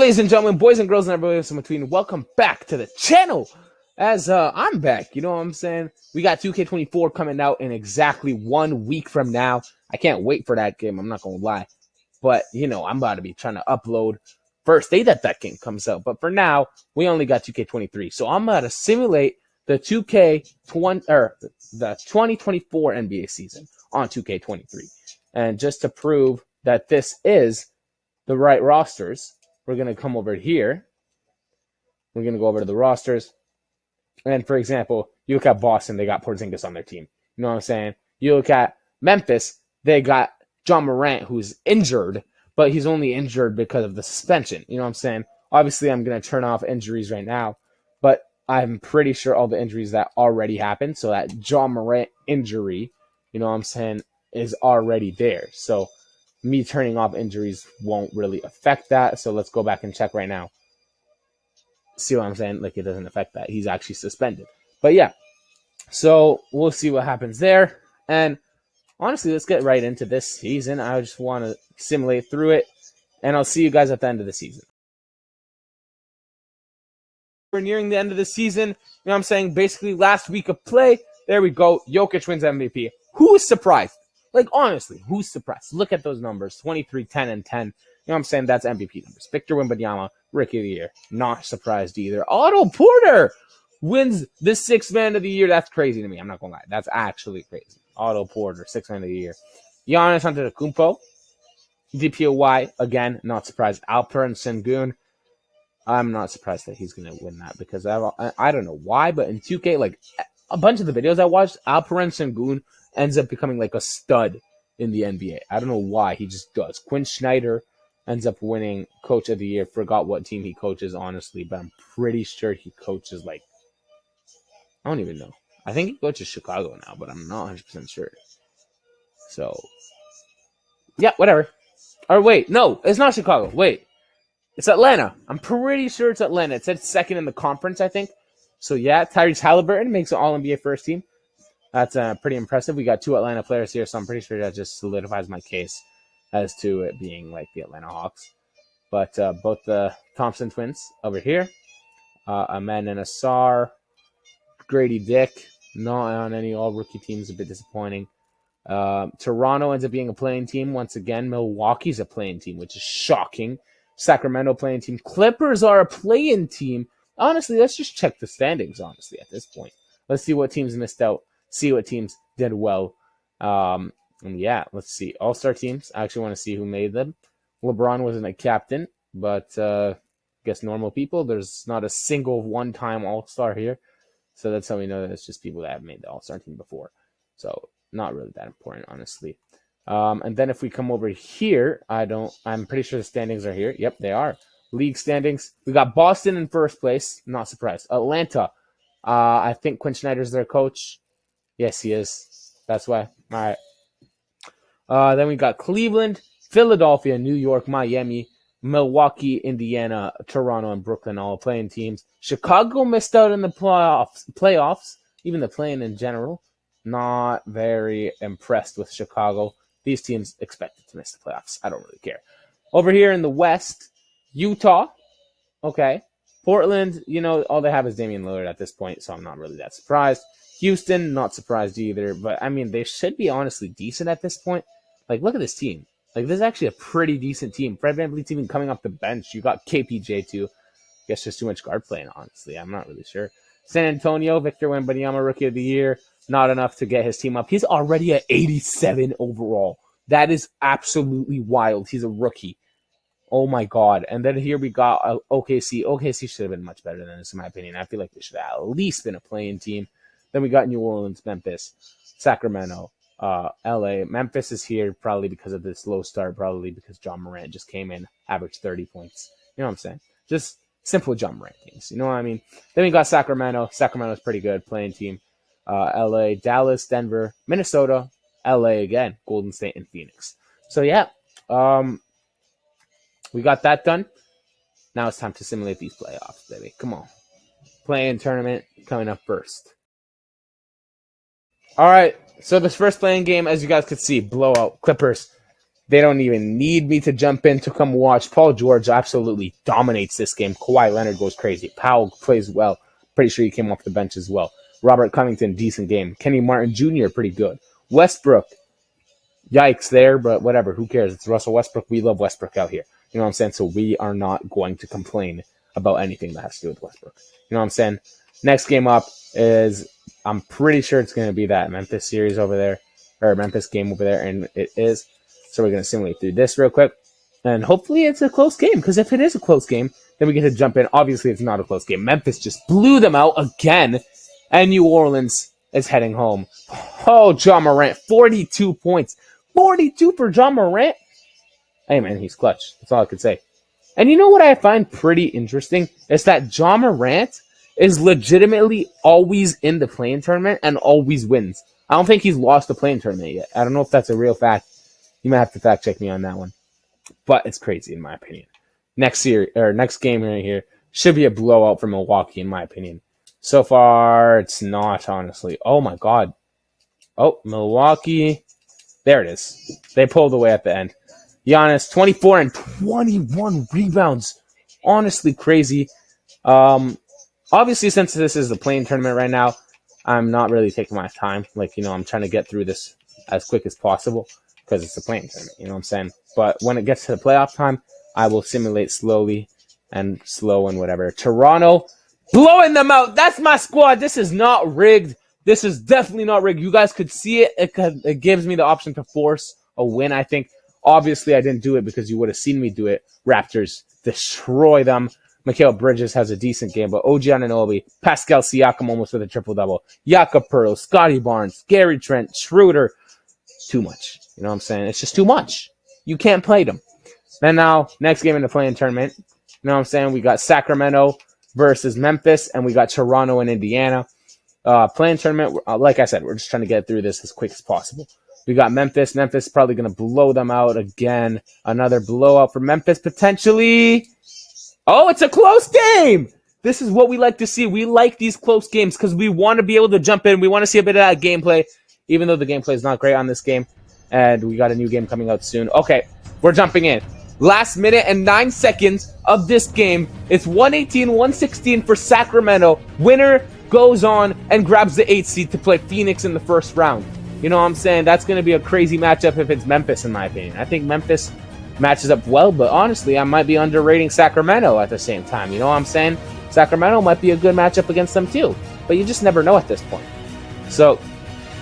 ladies and gentlemen, boys and girls, and everybody else in between, welcome back to the channel. As I'm back, you know what I'm saying? We got 2K24 coming out in exactly 1 week from now. I can't wait for that game, I'm not gonna lie. But, you know, I'm about to be trying to upload first day that game comes out. But for now, we only got 2K23. So I'm about to simulate the 2024 NBA season on 2K23. And just to prove that this is the right rosters, we're going to come over here. We're going to go over to the rosters. And for example, you look at Boston, they got Porzingis on their team. You know what I'm saying? You look at Memphis, they got John Morant, who's injured, but he's only injured because of the suspension. You know what I'm saying? Obviously, I'm going to turn off injuries right now, but I'm pretty sure all the injuries that already happened, so that John Morant injury, you know what I'm saying, is already there. So me turning off injuries won't really affect that. So let's go back and check right now. See what I'm saying? Like, it doesn't affect that. He's actually suspended. But yeah, so we'll see what happens there. And honestly, let's get right into this season. I just want to simulate through it, and I'll see you guys at the end of the season. We're nearing the end of the season. You know what I'm saying? Basically, last week of play, there we go. Jokic wins MVP. Who's surprised? Like, honestly, who's surprised? Look at those numbers. 23, 10, and 10. You know what I'm saying? That's MVP numbers. Victor Wembanyama, Rookie of the Year. Not surprised either. Otto Porter wins the 6th Man of the Year. That's crazy to me. I'm not going to lie. That's actually crazy. Otto Porter, 6th Man of the Year. Giannis Antetokounmpo, DPOY. Again, not surprised. Alperen Sengun. I'm not surprised that he's going to win that because I don't know why, but in 2K, like, a bunch of the videos I watched, Alperen Sengun ends up becoming like a stud in the NBA. I don't know why, he just does. Quinn Snyder ends up winning Coach of the Year. Forgot what team he coaches, honestly, but I'm pretty sure he coaches, like, I don't even know. I think he coaches Chicago now, but I'm not 100% sure. So, yeah, whatever. Or wait, no, it's not Chicago. Wait, it's Atlanta. I'm pretty sure it's Atlanta. It said 2nd in the conference, I think. So, yeah, Tyrese Halliburton makes an All-NBA first team. That's pretty impressive. We got 2 Atlanta players here, so I'm pretty sure that just solidifies my case as to it being like the Atlanta Hawks. But both the Thompson twins over here, Amen and Asar, Grady Dick, not on any all-rookie teams, a bit disappointing. Toronto ends up being a playing team once again. Milwaukee's a playing team, which is shocking. Sacramento playing team. Clippers are a playing team. Honestly, let's just check the standings, honestly, at this point. Let's see what teams missed out. See what teams did well. And yeah, let's see. All-star teams. I actually want to see who made them. LeBron wasn't a captain, but I guess normal people. There's not a single one-time all-star here. So that's how we know that it's just people that have made the all-star team before. So not really that important, honestly. And then if we come over here, I'm pretty sure the standings are here. Yep, they are. League standings. We got Boston in first place. Not surprised. Atlanta. I think Quinn Snyder's their coach. Yes, he is. That's why. All right. Then we got Cleveland, Philadelphia, New York, Miami, Milwaukee, Indiana, Toronto, and Brooklyn, all playing teams. Chicago missed out in the playoffs, even the playing in general. Not very impressed with Chicago. These teams expected to miss the playoffs. I don't really care. Over here in the West, Utah. Okay. Portland, you know, all they have is Damian Lillard at this point, so I'm not really that surprised. Houston, not surprised either. But, I mean, they should be honestly decent at this point. Like, look at this team. Like, this is actually a pretty decent team. Fred VanVleet's even coming off the bench. You got KPJ, too. Guess just too much guard playing, honestly. I'm not really sure. San Antonio, Victor Wembanyama, Rookie of the Year. Not enough to get his team up. He's already at 87 overall. That is absolutely wild. He's a rookie. Oh, my God. And then here we got OKC. OKC should have been much better than this, in my opinion. I feel like they should have at least been a playing team. Then we got New Orleans, Memphis, Sacramento, LA. Memphis is here probably because of this slow start, probably because John Morant just came in, averaged 30 points. You know what I'm saying? Just simple John Morant things. You know what I mean? Then we got Sacramento. Sacramento's pretty good, playing team. LA, Dallas, Denver, Minnesota, LA again, Golden State, and Phoenix. So, yeah, we got that done. Now it's time to simulate these playoffs, baby. Come on. Play-in tournament coming up first. All right, so this first playing game, as you guys could see, blowout. Clippers They don't even need me to jump in to come watch. Paul George absolutely dominates this game. Kawhi Leonard goes crazy. Powell plays well. Pretty sure he came off the bench as well. Robert Covington, decent game. Kenny Martin Jr., pretty good. Westbrook, yikes there, but whatever. Who cares? It's Russell Westbrook. We love Westbrook out here. You know what I'm saying? So we are not going to complain about anything that has to do with Westbrook. You know what I'm saying? Next game up is, I'm pretty sure it's going to be that Memphis series over there, or Memphis game over there, and it is. So we're going to simulate through this real quick. And hopefully it's a close game, because if it is a close game, then we get to jump in. Obviously, it's not a close game. Memphis just blew them out again, and New Orleans is heading home. Oh, Ja Morant, 42 points. 42 for Ja Morant? Hey, man, he's clutch. That's all I can say. And you know what I find pretty interesting? Is that Ja Morant is legitimately always in the play-in tournament and always wins. I don't think he's lost the play-in tournament yet. I don't know if that's a real fact. You might have to fact check me on that one. But it's crazy in my opinion. Next game right here should be a blowout for Milwaukee in my opinion. So far, it's not, honestly. Oh my god. Oh, Milwaukee. There it is. They pulled away at the end. Giannis, 24 and 21 rebounds. Honestly crazy. Obviously, since this is the play-in tournament right now, I'm not really taking my time. I'm trying to get through this as quick as possible because it's the play-in tournament. You know what I'm saying? But when it gets to the playoff time, I will simulate slowly and slow and whatever. Toronto, blowing them out. That's my squad. This is not rigged. This is definitely not rigged. You guys could see it. It gives me the option to force a win, I think. Obviously, I didn't do it because you would have seen me do it. Raptors destroy them. Mikal Bridges has a decent game, but OG Anunoby, Pascal Siakam almost with a triple-double. Jakob Poeltl, Scotty Barnes, Gary Trent, Schroeder. Too much. You know what I'm saying? It's just too much. You can't play them. Then now, next game in the play-in tournament. You know what I'm saying? We got Sacramento versus Memphis, and we got Toronto and Indiana. Play-in tournament, like I said, we're just trying to get through this as quick as possible. We got Memphis. Memphis probably going to blow them out again. Another blowout for Memphis, potentially. Oh, it's a close game. This is what we like to see. We like these close games because we want to be able to jump in. We want to see a bit of that gameplay, even though the gameplay is not great on this game. And we got a new game coming out soon. Okay, we're jumping in. Last minute and 9 seconds of this game. It's 118-116 for Sacramento. Winner goes on and grabs the 8th seed to play Phoenix in the first round. You know what I'm saying? That's going to be a crazy matchup if it's Memphis, in my opinion. I think Memphis matches up well, but honestly, I might be underrating Sacramento at the same time. You know what I'm saying? Sacramento might be a good matchup against them too, but you just never know at this point. So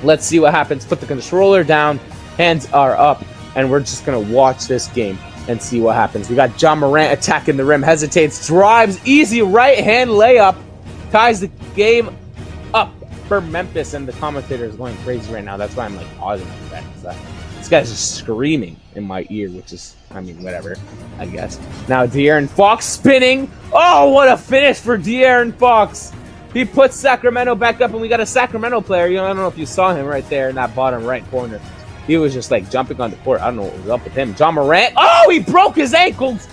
let's see what happens. Put the controller down, hands are up, and we're just going to watch this game and see what happens. We got Ja Morant attacking the rim, hesitates, drives, easy right-hand layup, ties the game up for Memphis, and the commentator is going crazy right now. That's why I'm pausing like that. This guy's just screaming in my ear, which is, whatever, I guess. Now De'Aaron Fox spinning. Oh, what a finish for De'Aaron Fox. He puts Sacramento back up, and we got a Sacramento player. I don't know if you saw him right there in that bottom right corner. He was just jumping on the court. I don't know what was up with him. Ja Morant. Oh, he broke his ankles.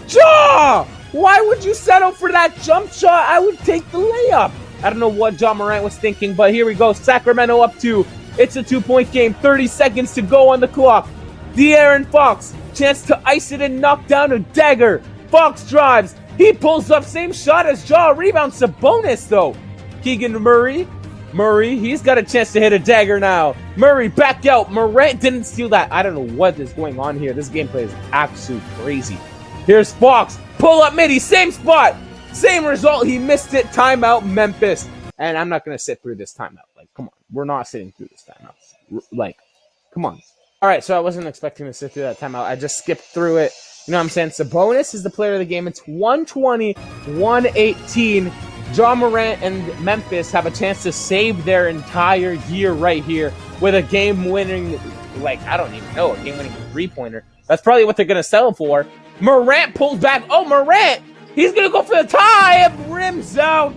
Ja! Why would you settle for that jump shot? I would take the layup. I don't know what Ja Morant was thinking, but here we go. Sacramento up 2. It's a 2-point game. 30 seconds to go on the clock. De'Aaron Fox, chance to ice it and knock down a dagger. Fox drives. He pulls up. Same shot as Ja. Rebound Sabonis, though. Keegan Murray, he's got a chance to hit a dagger now. Murray back out. Morant didn't steal that. I don't know what is going on here. This gameplay is absolutely crazy. Here's Fox. Pull up midi. Same spot. Same result. He missed it. Timeout, Memphis. And I'm not going to sit through this timeout. Come on. We're not sitting through this timeout. Come on. All right, so I wasn't expecting to sit through that timeout. I just skipped through it. You know what I'm saying? Sabonis is the player of the game. It's 120-118. Ja Morant and Memphis have a chance to save their entire year right here with a game-winning, I don't even know, a game-winning three-pointer. That's probably what they're going to settle for. Morant pulls back. Oh, Morant! He's going to go for the tie. It rims out.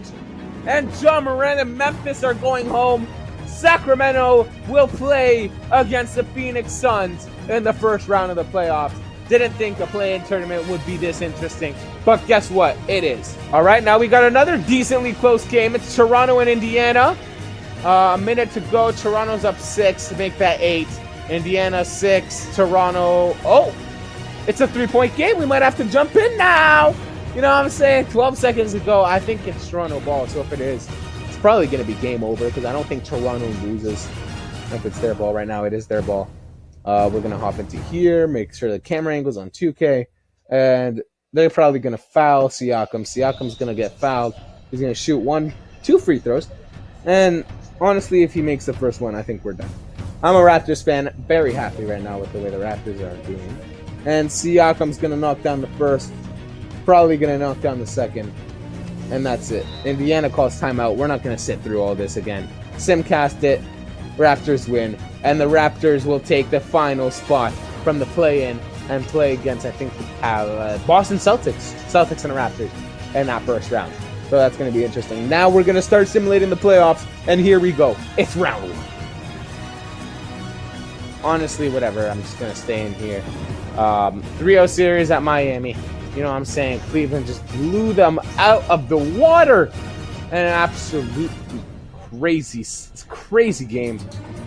And Ja Morant and Memphis are going home. Sacramento will play against the Phoenix Suns in the first round of the playoffs. Didn't think a play-in tournament would be this interesting, but guess what? It is. All right, now we got another decently close game. It's Toronto and Indiana. A minute to go. Toronto's up 6 to make that 8. Indiana 6, Toronto. Oh, it's a 3-point game. We might have to jump in now. You know what I'm saying? 12 seconds ago. I think it's Toronto ball. So if it is, it's probably going to be game over because I don't think Toronto loses. If it's their ball right now, it is their ball. We're going to hop into here, make sure the camera angle's on 2K. And they're probably going to foul Siakam. Siakam's going to get fouled. He's going to shoot 2 free throws. And honestly, if he makes the first one, I think we're done. I'm a Raptors fan, very happy right now with the way the Raptors are doing. And Siakam's going to knock down the first, probably going to knock down the second. And that's it. Indiana calls timeout. We're not going to sit through all this again. Simcast it. Raptors win. And the Raptors will take the final spot from the play-in and play against, I think, the Boston Celtics. Celtics and the Raptors in that first round. So that's going to be interesting. Now we're going to start simulating the playoffs. And here we go. It's round 1. Honestly, whatever. I'm just going to stay in here. 3-0 series at Miami. You know what I'm saying? Cleveland just blew them out of the water. And an absolutely crazy game.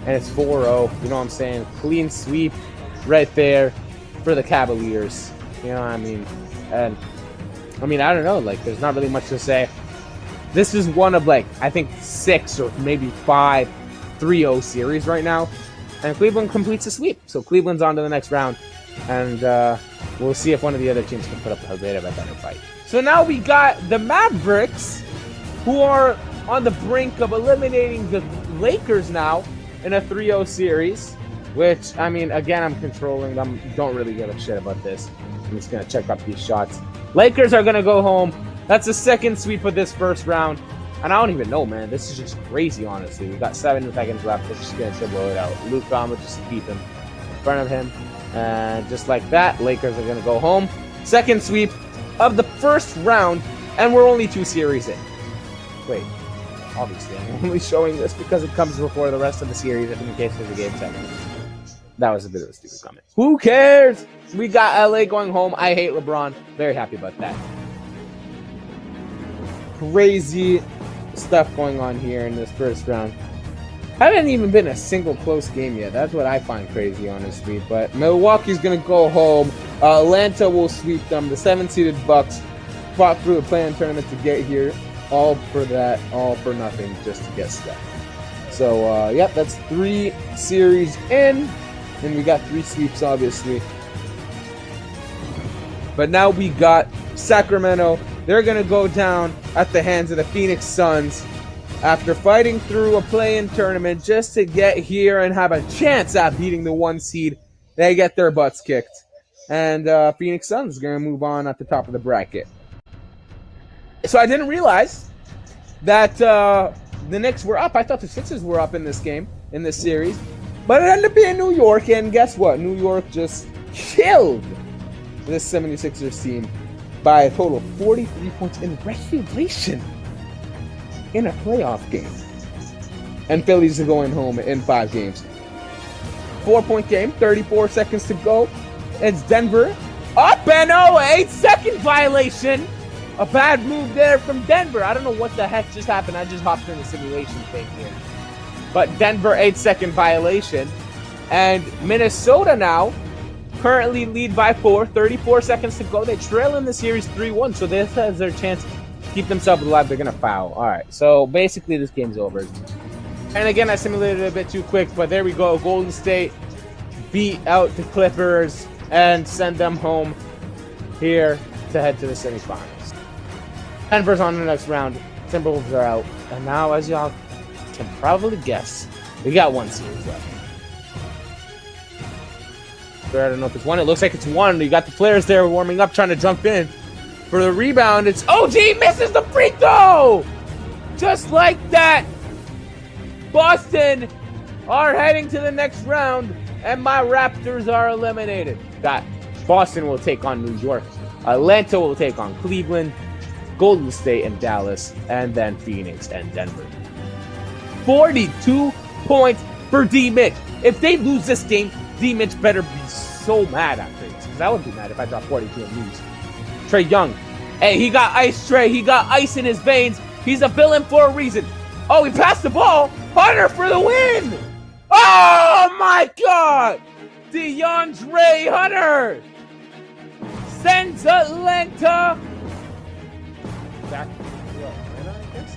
And it's 4-0. You know what I'm saying? Clean sweep right there for the Cavaliers. You know what I mean? And, I don't know. Like, there's not really much to say. This is one of, I think 6 or maybe 5 3-0 series right now. And Cleveland completes the sweep. So Cleveland's on to the next round. And we'll see if one of the other teams can put up a bit of a better fight. So now we got the Mavericks, who are on the brink of eliminating the Lakers now in a 3-0 series. Which, again, I'm controlling them. Don't really give a shit about this. I'm just going to check up these shots. Lakers are going to go home. That's the second sweep of this first round. And I don't even know, man. This is just crazy, honestly. We've got 7 seconds left. We're just going to dribble it out. Luka, I'm going to just keep him in front of him. And just like that, Lakers are going to go home. Second sweep of the first round. And we're only 2 series in. Wait. Obviously, I'm only showing this because it comes before the rest of the series in case there's a game 7. That was a bit of a stupid comment. Who cares? We got LA going home. I hate LeBron. Very happy about that. Crazy stuff going on here in this first round. Haven't even been a single close game yet. That's what I find crazy, honestly. But Milwaukee's going to go home. Atlanta will sweep them. The 7-seeded Bucks fought through a play-in tournament to get here. All for that, all for nothing, just to get stuck. So, yep, that's 3 series in. And we got 3 sweeps, obviously. But now we got Sacramento. They're going to go down at the hands of the Phoenix Suns after fighting through a play-in tournament just to get here and have a chance at beating the 1 seed. They get their butts kicked. And Phoenix Suns are going to move on at the top of the bracket. So I didn't realize that the Knicks were up. I thought the Sixers were up in this game, in this series. But it ended up being New York, and guess what? New York just killed this 76ers team by a total of 43 points in regulation in a playoff game. And Phillies are going home in 5 games. 4-point game, 34 seconds to go. It's Denver. Up and 8-second violation. A bad move there from Denver. I don't know what the heck just happened. I just hopped in the simulation thing here. But Denver, 8-second violation. And Minnesota now currently lead by 4. 34 seconds to go. They trail in the series 3-1. So this has their chance to keep themselves alive. They're going to foul. All right. So basically this game's over. And again, I simulated it a bit too quick. But there we go. Golden State beat out the Clippers and send them home here to head to the semifinals. Denver's on the next round. Timberwolves are out. And now, as y'all can probably guess, we got 1 series left. I don't know if it's 1. It looks like it's 1. You got the players there warming up, trying to jump in. For the rebound, it's OG misses the free throw! Just like that, Boston are heading to the next round, and my Raptors are eliminated. Boston will take on New York. Atlanta will take on Cleveland. Golden State and Dallas, and then Phoenix and Denver. 42 points for D-Mitch. If they lose this game, D-Mitch better be so mad after this, because I would be mad if I dropped 42 and lose. Trae Young. Hey, he got ice, Trae. He got ice in his veins. He's a villain for a reason. Oh, he passed the ball. Hunter for the win. Oh, Oh my God! DeAndre Hunter sends Atlanta back.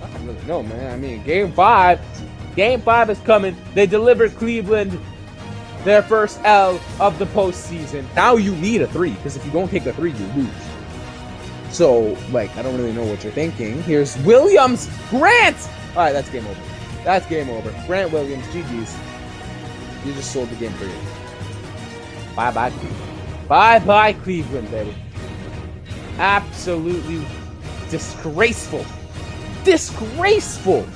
I don't really know, man. I mean, Game 5 is coming. They delivered Cleveland their first L of the postseason. Now you need a 3, because if you don't take a 3, you lose. So, like, I don't really know what you're thinking. Here's Williams. Grant! All right, that's game over. That's game over. Grant Williams, GG's. You just sold the game for you. Bye-bye, Cleveland. Bye-bye, Cleveland, baby. Absolutely disgraceful. Disgraceful.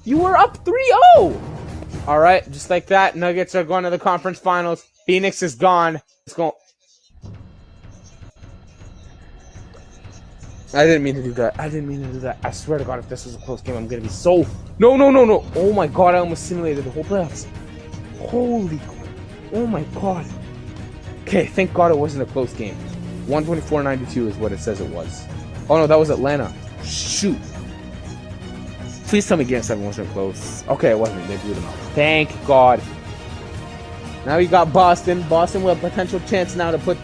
You were up 3-0. All right, just like that, Nuggets are going to the conference finals. Phoenix is gone. It's going. I didn't mean to do that. I swear to God, if this was a close game, I'm going to be so... No. Oh, my God. I almost simulated the whole playoffs. Holy... Oh, my God. Okay, thank God it wasn't a close game. 124-92 is what it says it was. Oh, no, that was Atlanta. Shoot. Please tell me Game 7 wasn't close. Okay, it wasn't. They blew them out. Thank God. Now you got Boston. Boston with a potential chance now to put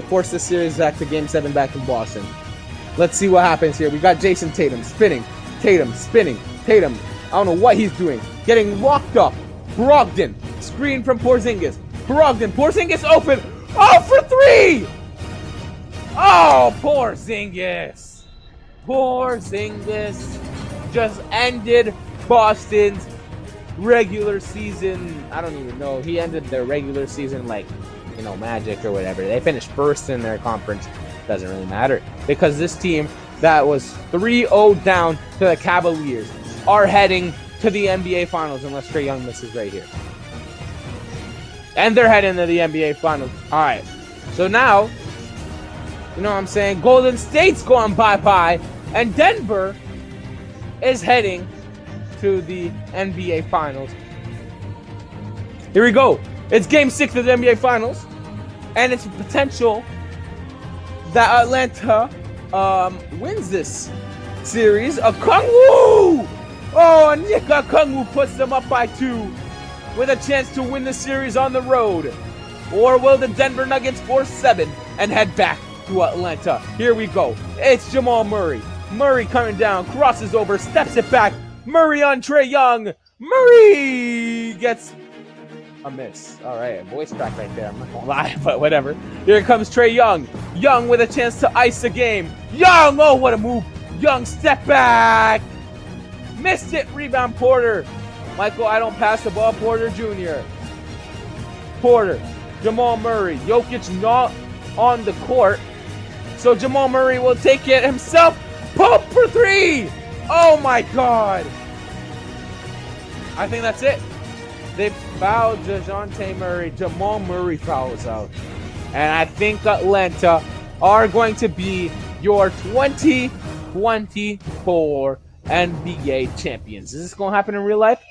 force this series back to Game 7 back in Boston. Let's see what happens here. We got Jason Tatum spinning. Tatum. I don't know what he's doing. Getting locked up. Brogdon. Screen from Porzingis. Porzingis open. Oh, for 3! Oh, Porzingis. Porzingis just ended Boston's regular season. I don't even know. He ended their regular season like, Magic or whatever. They finished first in their conference. Doesn't really matter. Because this team that was 3-0 down to the Cavaliers are heading to the NBA Finals unless Trae Young misses right here. And they're heading to the NBA Finals. All right. So now, you know what I'm saying? Golden State's going bye-bye. And Denver is heading to the NBA Finals. Here we go. It's Game 6 of the NBA Finals. And it's potential that Atlanta wins this series. Okongwu! Oh, Nick Okongwu puts them up by 2 with a chance to win the series on the road. Or will the Denver Nuggets force 7 and head back to Atlanta? Here we go. It's Jamal Murray. Murray coming down, crosses over, steps it back. Murray on Trae Young. Murray gets a miss. All right, voice crack right there. I'm not gonna lie, but whatever. Here comes Trae Young. Young with a chance to ice the game. Young, oh, what a move. Young, step back. Missed it. Rebound, Porter. Michael, I don't pass the ball. Porter Jr. Porter. Jamal Murray. Jokic not on the court. So Jamal Murray will take it himself. Pope for 3. Oh, my God. I think that's it. They fouled DeJounte Murray. Jamal Murray fouls out. And I think Atlanta are going to be your 2024 NBA champions. Is this going to happen in real life?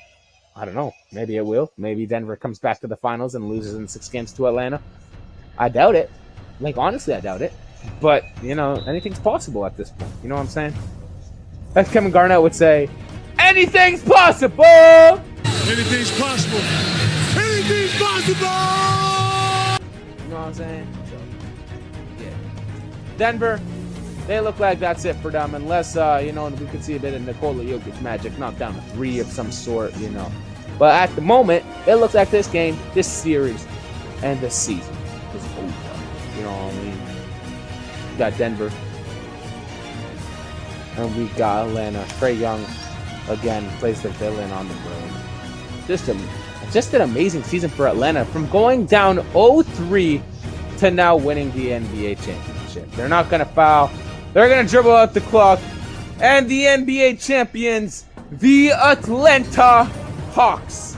I don't know. Maybe it will. Maybe Denver comes back to the finals and loses in 6 games to Atlanta. I doubt it. Like, honestly, I doubt it. But, anything's possible at this point. You know what I'm saying? As Kevin Garnett would say, anything's possible! Anything's possible! Anything's possible! You know what I'm saying? So, yeah. Denver, they look like that's it for them. Unless, we could see a bit of Nikola Jokic magic, knock down a 3 of some sort, But at the moment, it looks like this game, this series, and this season is over. You know what I mean? We got Denver. And we got Atlanta. Trae Young, again, plays the villain on the road. Just an amazing season for Atlanta. From going down 0-3 to now winning the NBA championship. They're not going to foul. They're going to dribble out the clock. And the NBA champions, the Atlanta Hawks.